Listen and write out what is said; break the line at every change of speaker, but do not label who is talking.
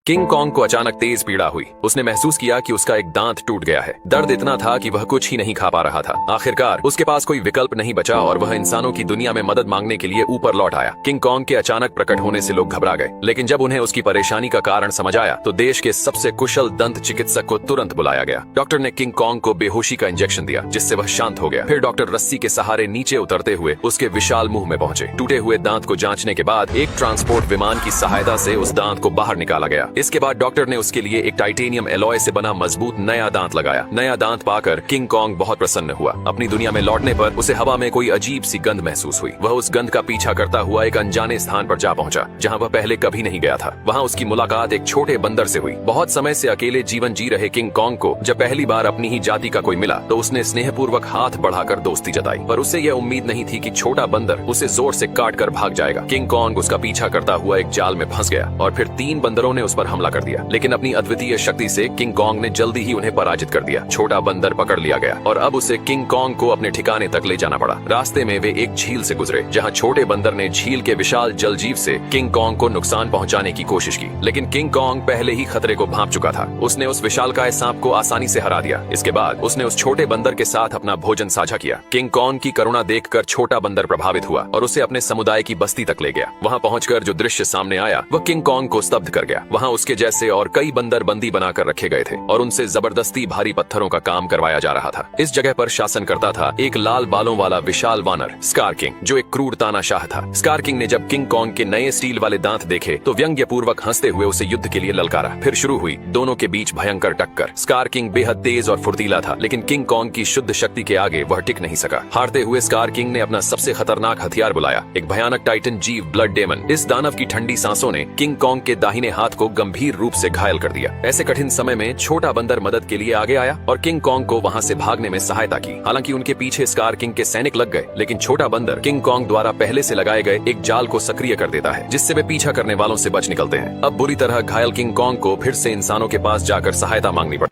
King Kong को अचानक तेज पीड़ा हुई। उसने महसूस किया कि उसका एक दांत टूट गया है। दर्द इतना था कि वह कुछ ही नहीं खा पा रहा था। आखिरकार उसके पास कोई विकल्प नहीं बचा और वह इंसानों की दुनिया में मदद मांगने के लिए ऊपर लौट आया। किंग कॉन्ग के अचानक प्रकट होने से लोग घबरा गए, लेकिन जब उन्हें उसकी परेशानी का कारण समझ आया तो देश के सबसे कुशल दंत चिकित्सक को तुरंत बुलाया गया। डॉक्टर ने किंग कॉन्ग को बेहोशी का इंजेक्शन दिया, जिससे वह शांत हो गया। फिर डॉक्टर रस्सी के सहारे नीचे उतरते हुए उसके विशाल मुंह में पहुंचे। टूटे हुए दांत को जांचने के बाद एक ट्रांसपोर्ट विमान की सहायता से उस दांत को बाहर निकाला गया। इसके बाद डॉक्टर ने उसके लिए एक टाइटेनियम एलॉय से बना मजबूत नया दांत लगाया। नया दांत पाकर किंग कॉन्ग बहुत प्रसन्न हुआ। अपनी दुनिया में लौटने पर उसे हवा में कोई अजीब सी गंध महसूस हुई। वह उस गंध का पीछा करता हुआ एक अनजाने स्थान पर जा पहुंचा, जहां वह पहले कभी नहीं गया था। वहां उसकी मुलाकात एक छोटे बंदर से हुई। बहुत समय से अकेले जीवन जी रहे किंग कॉन्ग को जब पहली बार अपनी ही जाति का कोई मिला तो उसने स्नेहपूर्वक हाथ बढ़ाकर दोस्ती जताई, पर उसे यह उम्मीद नहीं थी कि छोटा बंदर उसे जोर से काट कर भाग जाएगा। किंग कॉन्ग उसका पीछा करता हुआ एक जाल में फंस गया और फिर 3 बंदरों ने उस पर हमला कर दिया, लेकिन अपनी अद्वितीय शक्ति से किंग कॉन्ग ने जल्दी ही उन्हें पराजित कर दिया। छोटा बंदर पकड़ लिया गया और अब उसे किंग कॉन्ग को अपने ठिकाने तक ले जाना पड़ा। रास्ते में वे एक झील से गुजरे, जहां छोटे बंदर ने झील के विशाल जलजीव से किंग कॉन्ग को नुकसान पहुंचाने की कोशिश की, लेकिन किंग कॉन्ग पहले ही खतरे को भांप चुका था। उसने उस विशालकाय सांप को आसानी से हरा दिया। इसके बाद उसने उस छोटे बंदर के साथ अपना भोजन साझा किया। किंग कॉन्ग की करुणा देखकर छोटा बंदर प्रभावित हुआ और उसे अपने समुदाय की बस्ती तक ले गया। वहां पहुंचकर जो दृश्य सामने आया वह किंग कॉन्ग को स्तब्ध कर गया। वहां उसके जैसे और कई बंदर बंदी बनाकर रखे गए थे और उनसे जबरदस्ती भारी पत्थरों का काम करवाया जा रहा था। इस जगह पर शासन करता था एक लाल बालों वाला विशाल वानर स्कार किंग, जो एक क्रूर तानाशाह था। स्कार किंग ने जब किंग कॉन्ग के नए स्टील वाले दांत देखे तो व्यंग्य पूर्वक हंसते हुए उसे युद्ध के लिए ललकारा। फिर शुरू हुई दोनों के बीच भयंकर टक्कर। स्कार किंग बेहद तेज और फुर्तीला था, लेकिन किंग कॉन्ग की शुद्ध शक्ति के आगे वह टिक नहीं सका। हारते हुए स्कार किंग ने अपना सबसे खतरनाक हथियार बुलाया, एक भयानक टाइटन जीव ब्लड डेमन। इस दानव की ठंडी सांसों ने किंग कॉन्ग के दाहिने हाथ को गंभीर रूप से घायल कर दिया। ऐसे कठिन समय में छोटा बंदर मदद के लिए आगे आया और किंग कॉन्ग को वहां से भागने में सहायता की। हालांकि उनके पीछे स्कार किंग के सैनिक लग गए, लेकिन छोटा बंदर किंग कॉन्ग द्वारा पहले से लगाए गए एक जाल को सक्रिय कर देता है, जिससे वे पीछा करने वालों से बच निकलते हैं। अब बुरी तरह घायल किंग कॉन्ग को फिर से इंसानों के पास जाकर सहायता मांगनी पड़ती